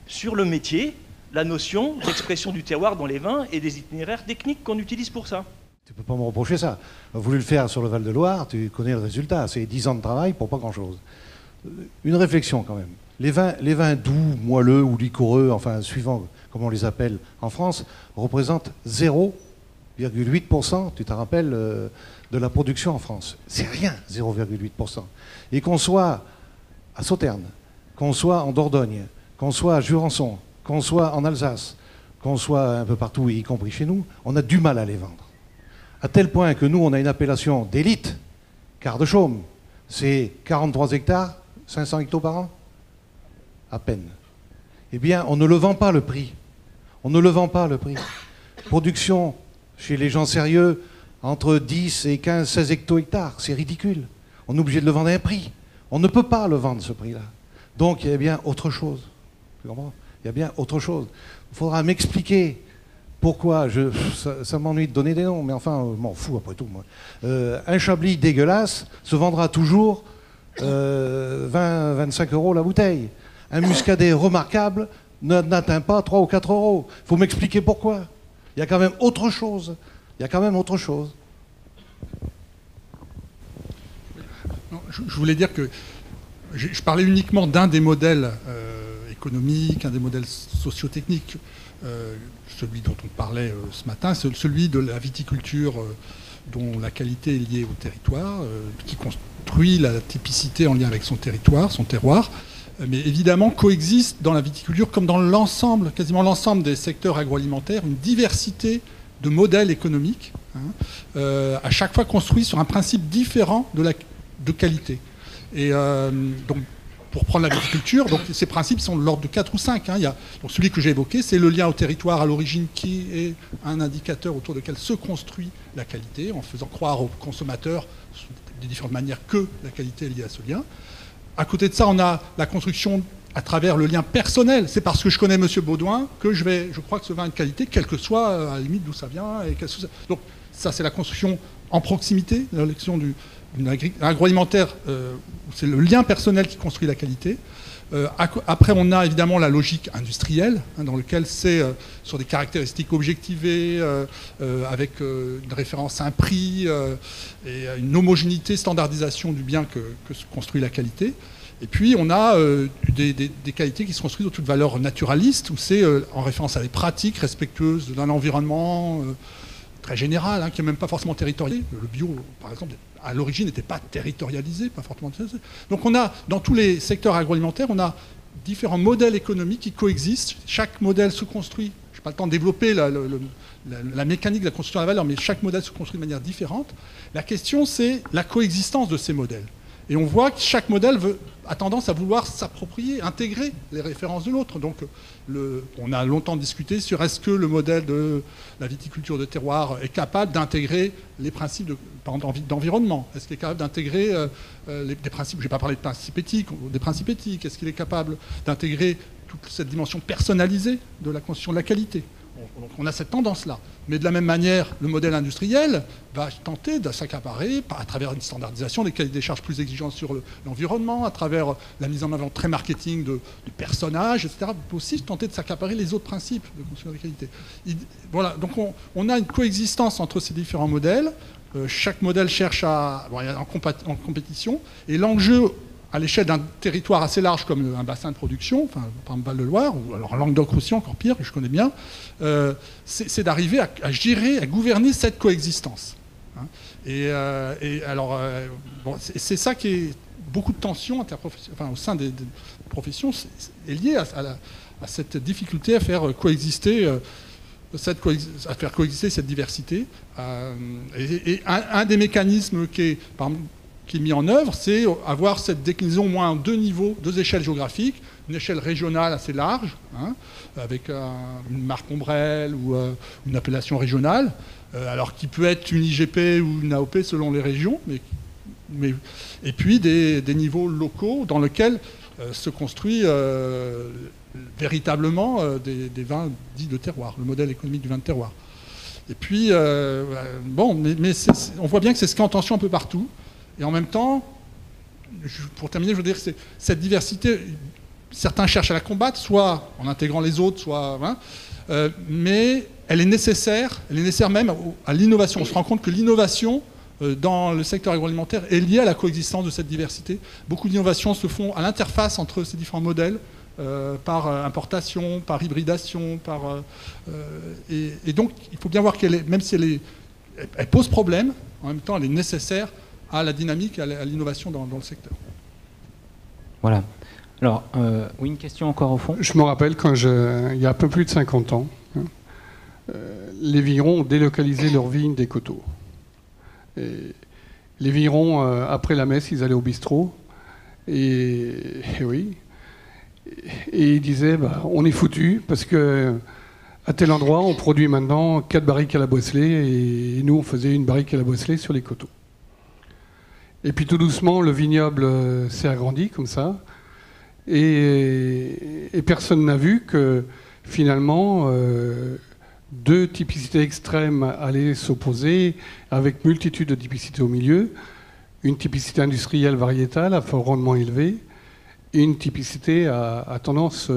sur le métier la notion d'expression du terroir dans les vins et des itinéraires techniques qu'on utilise pour ça. Tu ne peux pas me reprocher ça. On a voulu le faire sur le Val-de-Loire, tu connais le résultat. C'est 10 ans de travail pour pas grand-chose. Une réflexion quand même. Les vins doux, moelleux ou liquoreux, enfin suivant comment on les appelle en France, représentent 0,8%, tu te rappelles, de la production en France. C'est rien, 0,8%. Et qu'on soit à Sauternes, qu'on soit en Dordogne, qu'on soit à Jurançon, qu'on soit en Alsace, qu'on soit un peu partout, y compris chez nous, on a du mal à les vendre. À tel point que nous, on a une appellation d'élite, quart de chaume. C'est 43 hectares, 500 hectos par an, à peine. Eh bien, on ne le vend pas le prix. On ne le vend pas le prix. Production chez les gens sérieux entre 10 et 15, 16 hecto-hectares, c'est ridicule. On est obligé de le vendre à un prix. On ne peut pas le vendre ce prix-là. Donc il y a bien autre chose. Tu comprends ? Il y a bien autre chose. Il faudra m'expliquer pourquoi. Ça m'ennuie de donner des noms, mais enfin, je m'en fous après tout. Moi. Un Chablis dégueulasse se vendra toujours 20-25 € la bouteille. Un Muscadet remarquable n'atteint pas 3 ou 4 €. Il faut m'expliquer pourquoi. Il y a quand même autre chose. Il y a quand même autre chose. Non, je voulais dire que je parlais uniquement d'un des modèles économiques, un des modèles socio-techniques, celui dont on parlait ce matin, celui de la viticulture dont la qualité est liée au territoire, qui construit la typicité en lien avec son territoire, son terroir, mais évidemment coexiste dans la viticulture comme dans l'ensemble, quasiment l'ensemble des secteurs agroalimentaires, une diversité de modèles économiques, à chaque fois construits sur un principe différent de qualité. Et donc, pour prendre la viticulture, donc ces principes sont de l'ordre de 4 ou 5. Il y a, donc celui que j'ai évoqué, c'est le lien au territoire à l'origine qui est un indicateur autour duquel se construit la qualité, en faisant croire aux consommateurs de différentes manières que la qualité est liée à ce lien. À côté de ça, on a la construction à travers le lien personnel. C'est parce que je connais M. Baudouin que je crois que ce vin est de qualité, quel que soit à la limite d'où ça vient. Donc ça, c'est la construction en proximité, l'élection d'une agroalimentaire, c'est le lien personnel qui construit la qualité. Après, on a évidemment la logique industrielle, dans laquelle c'est sur des caractéristiques objectivées, avec une référence à un prix et une homogénéité, standardisation du bien que se construit la qualité. Et puis, on a des qualités qui se construisent autour de valeurs naturalistes, où c'est en référence à des pratiques respectueuses d'un environnement très général, qui n'est même pas forcément territorialisé. Le bio, par exemple, à l'origine n'était pas territorialisé, pas fortement territorialisé. Donc on a, dans tous les secteurs agroalimentaires, on a différents modèles économiques qui coexistent. Chaque modèle se construit, je n'ai pas le temps de développer la mécanique de la construction de la valeur, mais chaque modèle se construit de manière différente. La question, c'est la coexistence de ces modèles. Et on voit que chaque modèle a tendance à vouloir s'approprier, intégrer les références de l'autre. Donc on a longtemps discuté sur est-ce que le modèle de la viticulture de terroir est capable d'intégrer les principes d'environnement. Est-ce qu'il est capable d'intégrer des principes, je n'ai pas parlé de principes éthiques, des principes éthiques. Est-ce qu'il est capable d'intégrer toute cette dimension personnalisée de la construction de la qualité. Donc on a cette tendance-là. Mais de la même manière, le modèle industriel va tenter de s'accaparer à travers une standardisation, des cahiers des charges plus exigeants sur l'environnement, à travers la mise en avant très marketing de personnages, etc. Il peut aussi tenter de s'accaparer les autres principes de construction de qualité. Voilà, donc on a une coexistence entre ces différents modèles. Chaque modèle cherche à en compétition. Et l'enjeu à l'échelle d'un territoire assez large comme un bassin de production, enfin, par exemple Val-de-Loire, ou alors Languedoc-Roussillon, encore pire, que je connais bien, c'est d'arriver à gérer, à gouverner cette coexistence. Et alors, c'est ça qui est beaucoup de tensions au sein des professions, est lié à cette difficulté à faire coexister cette diversité. Et un des mécanismes qui est, qui est mis en œuvre, c'est avoir cette déclinaison au moins en 2 niveaux, 2 échelles géographiques, une échelle régionale assez large, hein, avec une marque ombrelle ou une appellation régionale, alors qui peut être une IGP ou une AOP selon les régions, et puis des niveaux locaux dans lesquels se construit véritablement des vins dits de terroir, le modèle économique du vin de terroir. Et puis, on voit bien que c'est ce qui est en tension un peu partout. Et en même temps, pour terminer, je veux dire que cette diversité, certains cherchent à la combattre, soit en intégrant les autres, soit... Hein, mais elle est nécessaire même à l'innovation. On se rend compte que l'innovation dans le secteur agroalimentaire est liée à la coexistence de cette diversité. Beaucoup d'innovations se font à l'interface entre ces différents modèles, par importation, par hybridation, et donc il faut bien voir même si elle pose problème, en même temps elle est nécessaire à la dynamique, à l'innovation dans le secteur. Voilà. Alors, oui, une question encore au fond. Je me rappelle il y a un peu plus de 50 ans, les vignerons ont délocalisé leurs vignes des coteaux. Et les vignerons, après la messe, ils allaient au bistrot, et oui. Et ils disaient, on est foutu parce que à tel endroit, on produit maintenant 4 barriques à la Boisselet et nous, on faisait une barrique à la Boisselet sur les coteaux. Et puis tout doucement, le vignoble s'est agrandi comme ça et personne n'a vu que finalement, 2 typicités extrêmes allaient s'opposer avec multitude de typicités au milieu, une typicité industrielle variétale à fort rendement élevé, et une typicité à tendance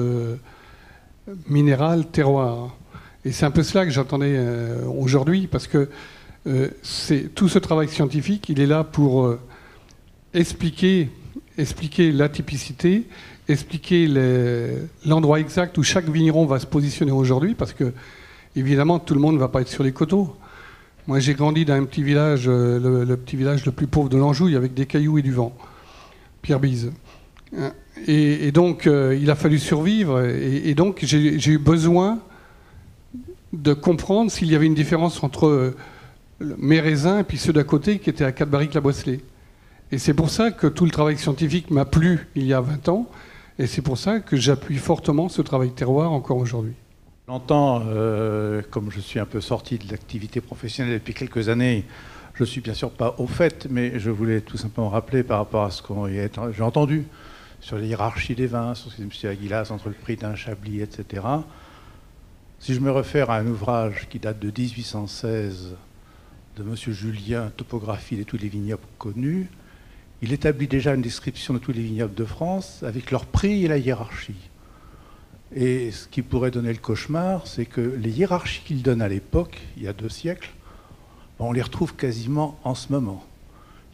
minérale, terroir. Et c'est un peu cela que j'entendais aujourd'hui, parce que tout ce travail scientifique, il est là pour expliquer la typicité, expliquer l'endroit exact où chaque vigneron va se positionner aujourd'hui, parce que, évidemment, tout le monde ne va pas être sur les coteaux. Moi, j'ai grandi dans un petit village, le petit village le plus pauvre de l'Anjouille, avec des cailloux et du vent, Pierre-Bise. Et donc, il a fallu survivre. Et donc, j'ai eu besoin de comprendre s'il y avait une différence entre mes raisins et puis ceux d'à côté qui étaient à 4 barriques la Boisselet. Et c'est pour ça que tout le travail scientifique m'a plu il y a 20 ans. Et c'est pour ça que j'appuie fortement ce travail terroir encore aujourd'hui. J'entends, comme je suis un peu sorti de l'activité professionnelle depuis quelques années, je ne suis bien sûr pas au fait, mais je voulais tout simplement rappeler par rapport à ce que j'ai entendu sur la hiérarchie des vins, sur ce que dit M. Aguilas, entre le prix d'un Chablis, etc. Si je me réfère à un ouvrage qui date de 1816 de M. Julien, Topographie de tous les vignobles connus, il établit déjà une description de tous les vignobles de France avec leur prix et la hiérarchie. Et ce qui pourrait donner le cauchemar, c'est que les hiérarchies qu'il donne à l'époque, il y a 2 siècles, on les retrouve quasiment en ce moment.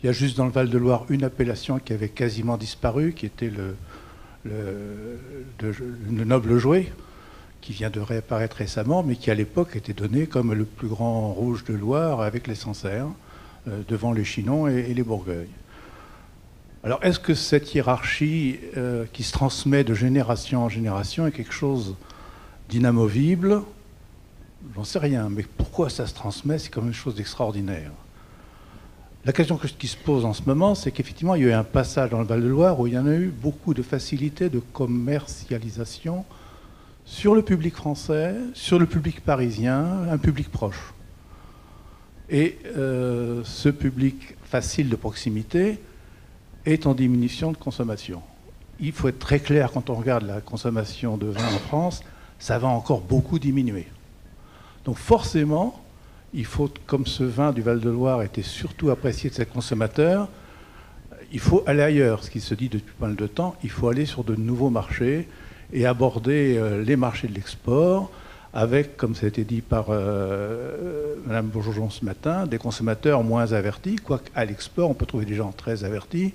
Il y a juste dans le Val-de-Loire une appellation qui avait quasiment disparu, qui était le noble jouet, qui vient de réapparaître récemment, mais qui à l'époque était donné comme le plus grand rouge de Loire avec les Sancerres, devant les Chinons et les Bourgueil. Alors est-ce que cette hiérarchie qui se transmet de génération en génération est quelque chose d'inamovible? J'en sais rien, mais pourquoi ça se transmet? C'est quand même une chose d'extraordinaire. La question qui se pose en ce moment, c'est qu'effectivement, il y a eu un passage dans le Val-de-Loire où il y en a eu beaucoup de facilité de commercialisation sur le public français, sur le public parisien, un public proche. Et ce public facile de proximité est en diminution de consommation. Il faut être très clair, quand on regarde la consommation de vin en France, ça va encore beaucoup diminuer. Donc forcément, il faut, comme ce vin du Val-de-Loire était surtout apprécié de ses consommateurs, il faut aller ailleurs. Ce qui se dit depuis pas mal de temps, il faut aller sur de nouveaux marchés et aborder les marchés de l'export avec, comme ça a été dit par Mme Bourgeon ce matin, des consommateurs moins avertis, quoique à l'export, on peut trouver des gens très avertis.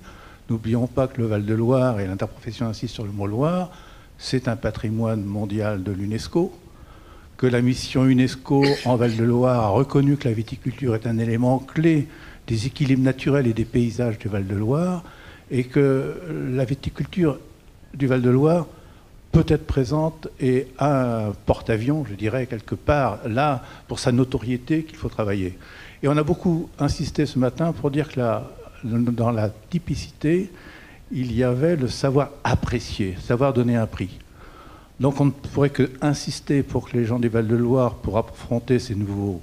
N'oublions pas que le Val-de-Loire, et l'interprofession insiste sur le mot Loire, c'est un patrimoine mondial de l'UNESCO, que la mission UNESCO en Val-de-Loire a reconnu que la viticulture est un élément clé des équilibres naturels et des paysages du Val-de-Loire, et que la viticulture du Val-de-Loire peut être présente et a un porte-avions, je dirais, quelque part, là, pour sa notoriété qu'il faut travailler. Et on a beaucoup insisté ce matin pour dire que dans la typicité, il y avait le savoir apprécier, savoir donner un prix. Donc on ne pourrait que insister pour que les gens des Val-de-Loire, pour affronter ces nouveaux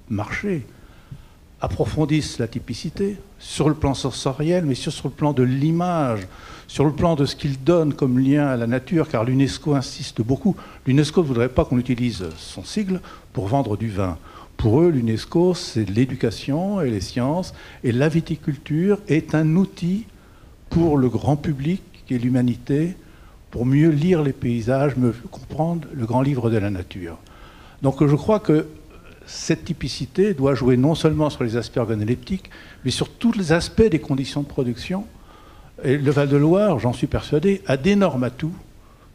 marchés, approfondissent la typicité sur le plan sensoriel, mais sur le plan de l'image, sur le plan de ce qu'il donne comme lien à la nature, car l'UNESCO insiste beaucoup. L'UNESCO ne voudrait pas qu'on utilise son sigle pour vendre du vin. Pour eux, l'UNESCO, c'est l'éducation et les sciences, et la viticulture est un outil pour le grand public et l'humanité, pour mieux lire les paysages, mieux comprendre le grand livre de la nature. Donc je crois que cette typicité doit jouer non seulement sur les aspects organoleptiques, mais sur tous les aspects des conditions de production. Et le Val-de-Loire, j'en suis persuadé, a d'énormes atouts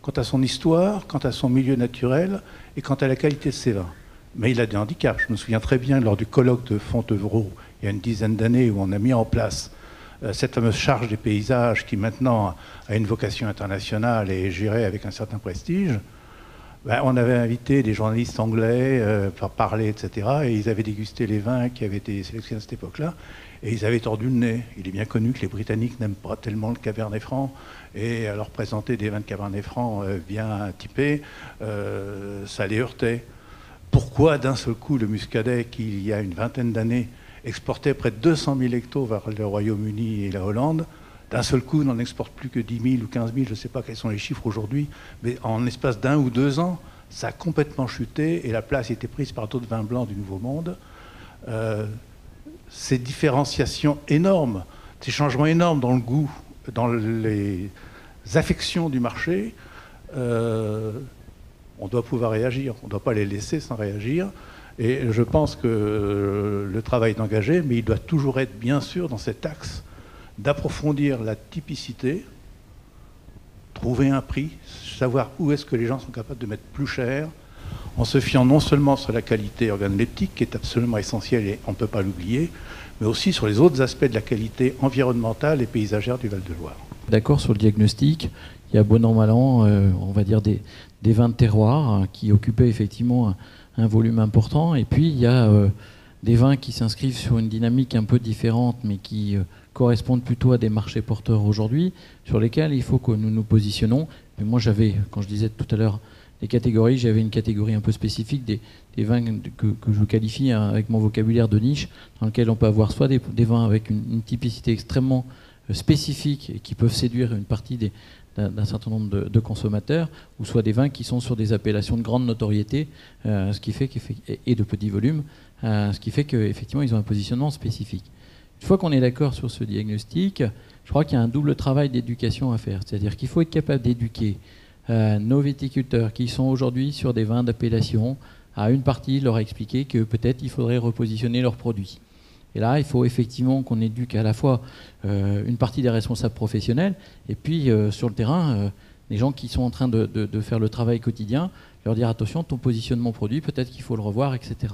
quant à son histoire, quant à son milieu naturel et quant à la qualité de ses vins. Mais il a des handicaps. Je me souviens très bien lors du colloque de Fontevraud, il y a une dizaine d'années, où on a mis en place cette fameuse charge des paysages qui maintenant a une vocation internationale et est gérée avec un certain prestige. On avait invité des journalistes anglais pour parler, etc. Et ils avaient dégusté les vins qui avaient été sélectionnés à cette époque-là. Et ils avaient tordu le nez. Il est bien connu que les Britanniques n'aiment pas tellement le Cabernet Franc. Et à leur présenter des vins de Cabernet Franc bien typés, ça les heurtait. Pourquoi d'un seul coup le Muscadet, qui il y a une vingtaine d'années exportait près de 200 000 hectos vers le Royaume-Uni et la Hollande, d'un seul coup n'en exporte plus que 10 000 ou 15 000, je ne sais pas quels sont les chiffres aujourd'hui, mais en l'espace d'1 ou 2 ans, ça a complètement chuté et la place a été prise par d'autres vins blancs du Nouveau Monde. Ces différenciations énormes, ces changements énormes dans le goût, dans les affections du marché, on doit pouvoir réagir. On ne doit pas les laisser sans réagir. Et je pense que le travail est engagé, mais il doit toujours être, bien sûr, dans cet axe d'approfondir la typicité, trouver un prix, savoir où est-ce que les gens sont capables de mettre plus cher, en se fiant non seulement sur la qualité organoleptique, qui est absolument essentielle et on ne peut pas l'oublier, mais aussi sur les autres aspects de la qualité environnementale et paysagère du Val-de-Loire. D'accord sur le diagnostic. Il y a bon an, mal an, on va dire des vins de terroir qui occupaient effectivement un volume important. Et puis il y a des vins qui s'inscrivent sur une dynamique un peu différente, mais qui correspondent plutôt à des marchés porteurs aujourd'hui, sur lesquels il faut que nous nous positionnons. Mais moi j'avais, quand je disais tout à l'heure les catégories, j'avais une catégorie un peu spécifique des vins que je qualifie avec mon vocabulaire de niche, dans lequel on peut avoir soit des vins avec une typicité extrêmement spécifique et qui peuvent séduire une partie d'un certain nombre de consommateurs, ou soit des vins qui sont sur des appellations de grande notoriété, ce qui fait et de petits volumes, ce qui fait qu'effectivement ils ont un positionnement spécifique. Une fois qu'on est d'accord sur ce diagnostic, je crois qu'il y a un double travail d'éducation à faire, c'est-à-dire qu'il faut être capable d'éduquer nos viticulteurs qui sont aujourd'hui sur des vins d'appellation, à une partie leur expliquer que peut-être il faudrait repositionner leurs produits. Et là, il faut effectivement qu'on éduque à la fois une partie des responsables professionnels et puis sur le terrain, les gens qui sont en train de faire le travail quotidien, leur dire attention, ton positionnement produit, peut-être qu'il faut le revoir, etc.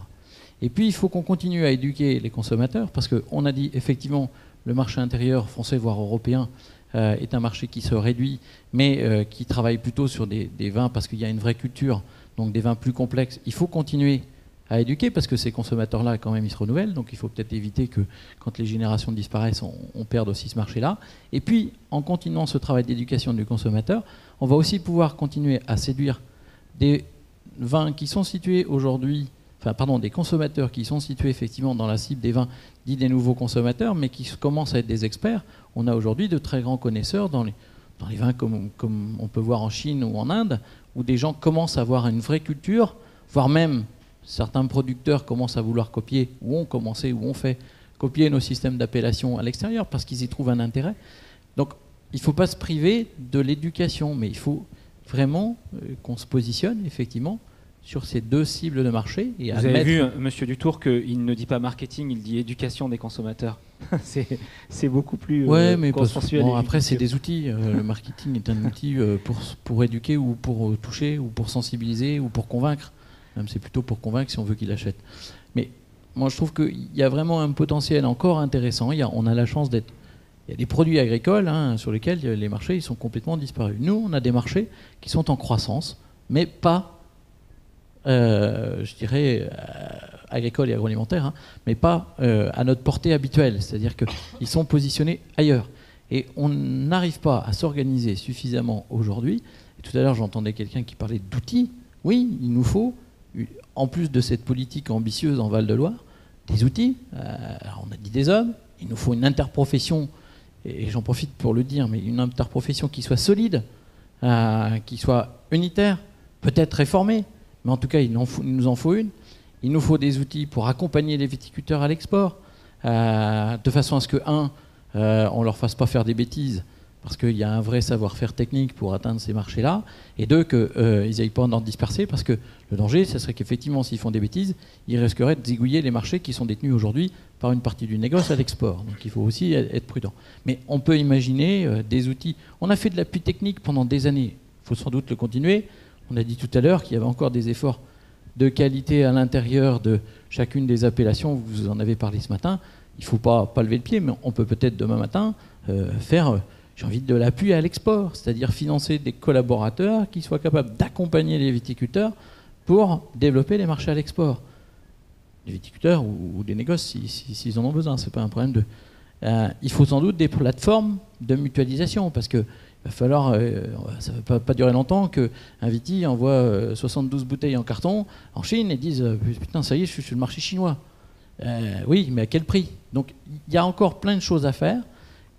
Et puis, il faut qu'on continue à éduquer les consommateurs parce qu'on a dit effectivement le marché intérieur français, voire européen, est un marché qui se réduit, mais qui travaille plutôt sur des vins parce qu'il y a une vraie culture, donc des vins plus complexes. Il faut continuer à éduquer parce que ces consommateurs-là, quand même, ils se renouvellent. Donc il faut peut-être éviter que, quand les générations disparaissent, on perde aussi ce marché-là. Et puis, en continuant ce travail d'éducation du consommateur, on va aussi pouvoir continuer à séduire des vins qui sont situés aujourd'hui, des consommateurs qui sont situés effectivement dans la cible des vins dits des nouveaux consommateurs, mais qui commencent à être des experts. On a aujourd'hui de très grands connaisseurs dans les vins comme on peut voir en Chine ou en Inde, où des gens commencent à avoir une vraie culture, voire même certains producteurs commencent à vouloir copier, ou ont fait copier nos systèmes d'appellation à l'extérieur parce qu'ils y trouvent un intérêt. Donc il ne faut pas se priver de l'éducation, mais il faut vraiment qu'on se positionne effectivement sur ces deux cibles de marché. Et vous avez vu, Monsieur Dutour, qu'il ne dit pas marketing, il dit éducation des consommateurs. c'est beaucoup plus consensuel. Bon, après, c'est des outils. Le marketing est un outil pour éduquer ou pour toucher ou pour sensibiliser ou pour convaincre. Même c'est plutôt pour convaincre si on veut qu'il achète. Mais moi, je trouve qu'il y a vraiment un potentiel encore intéressant. On a la chance d'être... Il y a des produits agricoles sur lesquels les marchés ils sont complètement disparus. Nous, on a des marchés qui sont en croissance, mais pas je dirais, agricoles et agroalimentaires, hein, mais pas à notre portée habituelle. C'est-à-dire qu'ils sont positionnés ailleurs. Et on n'arrive pas à s'organiser suffisamment aujourd'hui. Et tout à l'heure, j'entendais quelqu'un qui parlait d'outils. Oui, il nous faut, en plus de cette politique ambitieuse en Val-de-Loire, des outils. Alors on a dit des hommes. Il nous faut une interprofession, et j'en profite pour le dire, mais une interprofession qui soit solide, qui soit unitaire, peut-être réformée, mais en tout cas, il nous en faut une. Il nous faut des outils pour accompagner les viticulteurs à l'export, de façon à ce que, on ne leur fasse pas faire des bêtises, parce qu'il y a un vrai savoir-faire technique pour atteindre ces marchés-là, et deux, qu'ils n'aillent pas en disperser, parce que le danger, ce serait qu'effectivement, s'ils font des bêtises, ils risqueraient de zigouiller les marchés qui sont détenus aujourd'hui par une partie du négoce à l'export. Donc il faut aussi être prudent. Mais on peut imaginer des outils. On a fait de l'appui technique pendant des années, il faut sans doute le continuer. On a dit tout à l'heure qu'il y avait encore des efforts de qualité à l'intérieur de chacune des appellations, vous en avez parlé ce matin. Il ne faut pas lever le pied, mais on peut peut-être demain matin faire, j'ai envie de l'appui à l'export, c'est-à-dire financer des collaborateurs qui soient capables d'accompagner les viticulteurs pour développer les marchés à l'export. Les viticulteurs ou des négoces s'ils en ont besoin, c'est pas un problème de... il faut sans doute des plateformes de mutualisation, parce que il va falloir, ça ne va pas durer longtemps qu'un viti envoie 72 bouteilles en carton en Chine et dise putain ça y est, je suis sur le marché chinois. Oui, mais à quel prix? Donc il y a encore plein de choses à faire.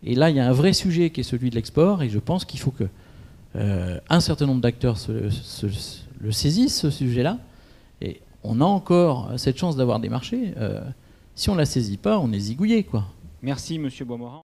Et là, il y a un vrai sujet qui est celui de l'export, et je pense qu'il faut que un certain nombre d'acteurs le saisissent, ce sujet-là. Et on a encore cette chance d'avoir des marchés. Si on ne la saisit pas, on est zigouillé, quoi. Merci, Monsieur Boismorand.